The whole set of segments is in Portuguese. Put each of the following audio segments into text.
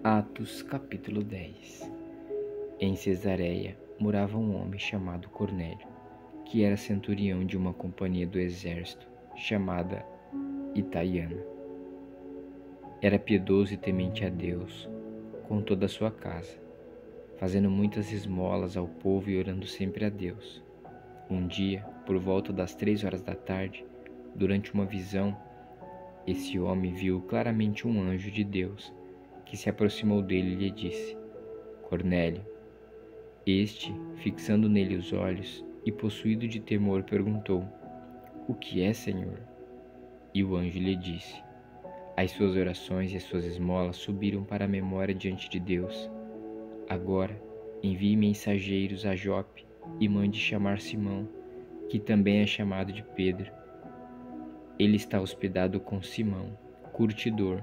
Atos capítulo 10. Em Cesareia morava um homem chamado Cornélio, que era centurião de uma companhia do exército chamada Italiana. Era piedoso e temente a Deus com toda a sua casa, fazendo muitas esmolas ao povo e orando sempre a Deus. Um dia, por volta das 3 horas da tarde, durante uma visão, esse homem viu claramente um anjo de Deus que se aproximou dele e lhe disse: Cornélio. Este, fixando nele os olhos e possuído de temor, perguntou: O que é, Senhor? E o anjo lhe disse: As suas orações e as suas esmolas subiram para a memória diante de Deus. Agora, envie mensageiros a Jope e mande chamar Simão, que também é chamado de Pedro. Ele está hospedado com Simão, curtidor,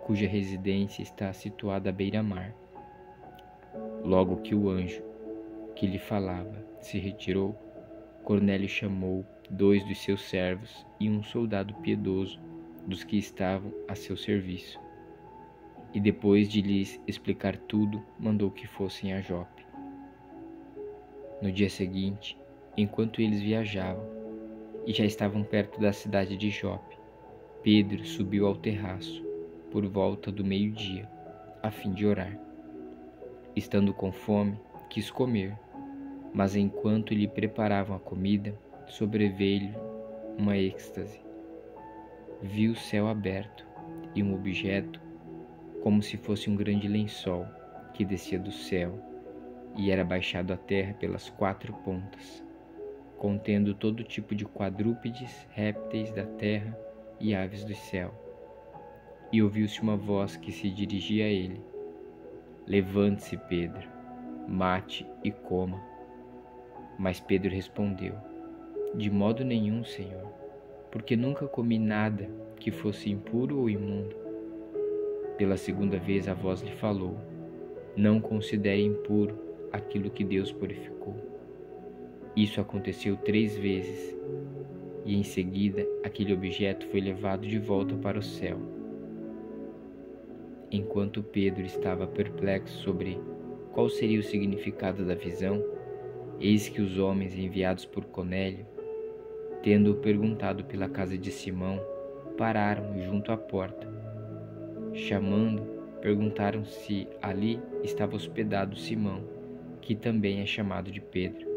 cuja residência está situada à beira-mar. Logo que o anjo que lhe falava se retirou, Cornélio chamou 2 dos seus servos e um soldado piedoso dos que estavam a seu serviço. E depois de lhes explicar tudo, mandou que fossem a Jope. No dia seguinte, enquanto eles viajavam e já estavam perto da cidade de Jope, Pedro subiu ao terraço por volta do meio-dia, a fim de orar. Estando com fome, quis comer, mas enquanto lhe preparavam a comida, sobreveio-lhe uma êxtase. Viu o céu aberto e um objeto, como se fosse um grande lençol, que descia do céu e era baixado à terra pelas 4 pontas, contendo todo tipo de quadrúpedes, répteis da terra e aves do céu. E ouviu-se uma voz que se dirigia a ele: Levante-se, Pedro, mate e coma. Mas Pedro respondeu: De modo nenhum, Senhor, porque nunca comi nada que fosse impuro ou imundo. Pela segunda vez a voz lhe falou: Não considere impuro aquilo que Deus purificou. Isso aconteceu 3 vezes, e em seguida aquele objeto foi levado de volta para o céu. Enquanto Pedro estava perplexo sobre qual seria o significado da visão, eis que os homens enviados por Cornélio, tendo perguntado pela casa de Simão, pararam junto à porta. Chamando, perguntaram se ali estava hospedado Simão, que também é chamado de Pedro.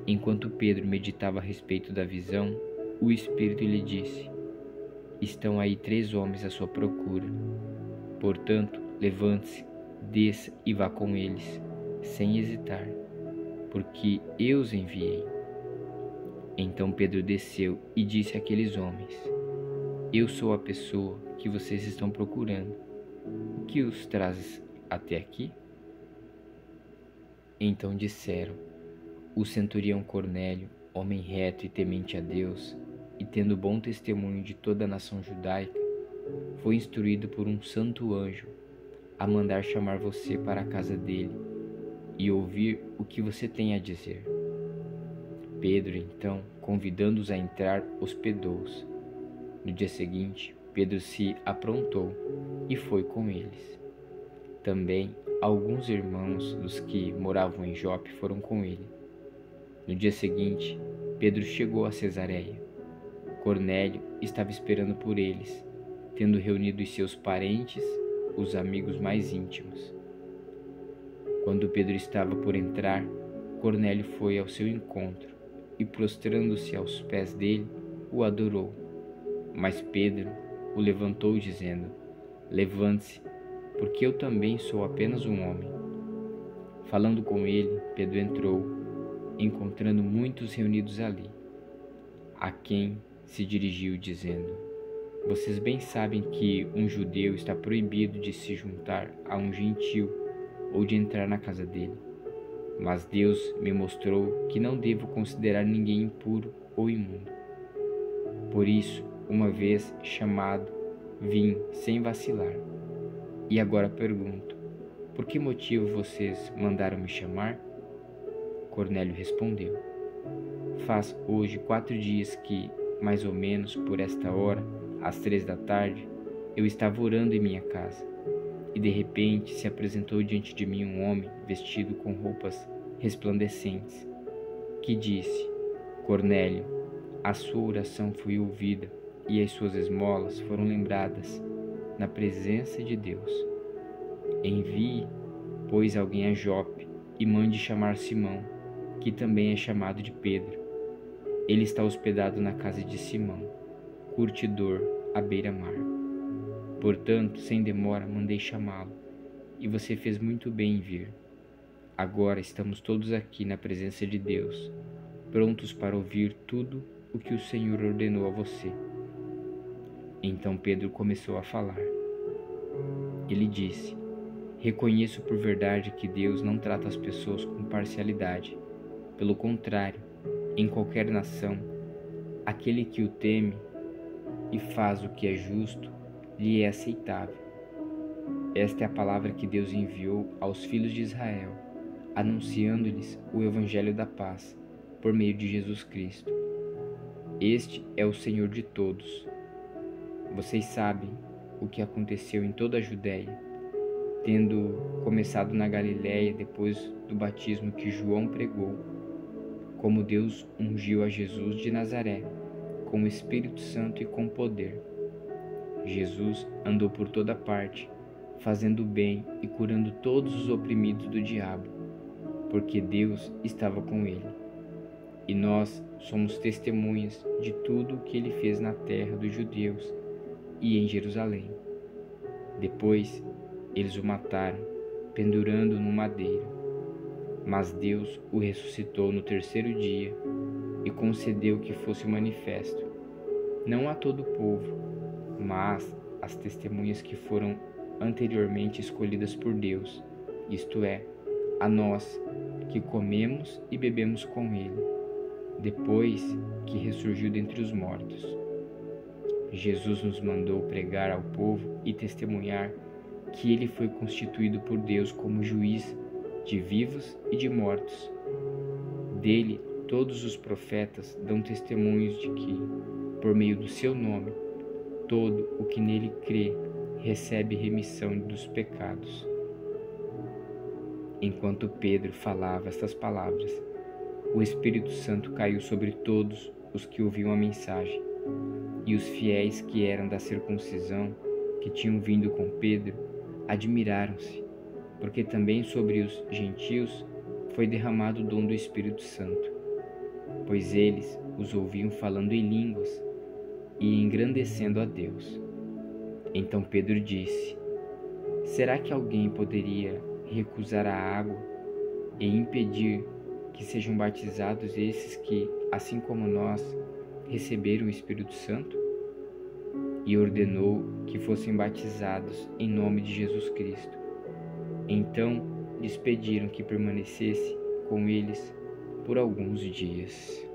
Enquanto Pedro meditava a respeito da visão, o Espírito lhe disse: Estão aí 3 homens à sua procura. Portanto, levante-se, desça e vá com eles, sem hesitar, porque eu os enviei. Então Pedro desceu e disse àqueles homens: Eu sou a pessoa que vocês estão procurando. O que os traz até aqui? Então disseram: O centurião Cornélio, homem reto e temente a Deus, e tendo bom testemunho de toda a nação judaica, foi instruído por um santo anjo a mandar chamar você para a casa dele e ouvir o que você tem a dizer. Pedro, então, convidando-os a entrar, hospedou-os. No dia seguinte, Pedro se aprontou e foi com eles. Também alguns irmãos dos que moravam em Jope foram com ele. No dia seguinte, Pedro chegou a Cesareia. Cornélio estava esperando por eles, tendo reunido os seus parentes, os amigos mais íntimos. Quando Pedro estava por entrar, Cornélio foi ao seu encontro e, prostrando-se aos pés dele, o adorou. Mas Pedro o levantou, dizendo: Levante-se, porque eu também sou apenas um homem. Falando com ele, Pedro entrou, encontrando muitos reunidos ali, a quem se dirigiu, dizendo: Vocês bem sabem que um judeu está proibido de se juntar a um gentil ou de entrar na casa dele. Mas Deus me mostrou que não devo considerar ninguém impuro ou imundo. Por isso, uma vez chamado, vim sem vacilar. E agora pergunto: por que motivo vocês mandaram me chamar? Cornélio respondeu: Faz hoje 4 dias que, mais ou menos por esta hora, às 3 da tarde, eu estava orando em minha casa. E de repente se apresentou diante de mim um homem vestido com roupas resplandecentes, que disse: Cornélio, a sua oração foi ouvida e as suas esmolas foram lembradas na presença de Deus. Envie, pois, alguém a Jope e mande chamar Simão, que também é chamado de Pedro. Ele está hospedado na casa de Simão, curtidor à beira-mar. Portanto, sem demora, mandei chamá-lo, e você fez muito bem em vir. Agora estamos todos aqui na presença de Deus, prontos para ouvir tudo o que o Senhor ordenou a você. Então Pedro começou a falar. Ele disse: Reconheço por verdade que Deus não trata as pessoas com parcialidade. Pelo contrário, em qualquer nação, aquele que o teme e faz o que é justo, lhe é aceitável. Esta é a palavra que Deus enviou aos filhos de Israel, anunciando-lhes o evangelho da paz, por meio de Jesus Cristo. Este é o Senhor de todos. Vocês sabem o que aconteceu em toda a Judéia, tendo começado na Galiléia depois do batismo que João pregou, como Deus ungiu a Jesus de Nazaré, com o Espírito Santo e com poder. Jesus andou por toda parte, fazendo o bem e curando todos os oprimidos do diabo, porque Deus estava com ele. E nós somos testemunhas de tudo o que ele fez na terra dos judeus e em Jerusalém. Depois, eles o mataram, pendurando-o no madeiro. Mas Deus o ressuscitou no terceiro dia e concedeu que fosse manifesto, não a todo o povo, mas às testemunhas que foram anteriormente escolhidas por Deus, isto é, a nós, que comemos e bebemos com ele, depois que ressurgiu dentre os mortos. Jesus nos mandou pregar ao povo e testemunhar que ele foi constituído por Deus como juiz de vivos e de mortos. Dele, todos os profetas dão testemunhos de que, por meio do seu nome, todo o que nele crê recebe remissão dos pecados. Enquanto Pedro falava estas palavras, o Espírito Santo caiu sobre todos os que ouviam a mensagem, e os fiéis que eram da circuncisão, que tinham vindo com Pedro, admiraram-se, porque também sobre os gentios foi derramado o dom do Espírito Santo, pois eles os ouviam falando em línguas e engrandecendo a Deus. Então Pedro disse: Será que alguém poderia recusar a água e impedir que sejam batizados esses que, assim como nós, receberam o Espírito Santo? E ordenou que fossem batizados em nome de Jesus Cristo. Então lhes pediram que permanecesse com eles por alguns dias.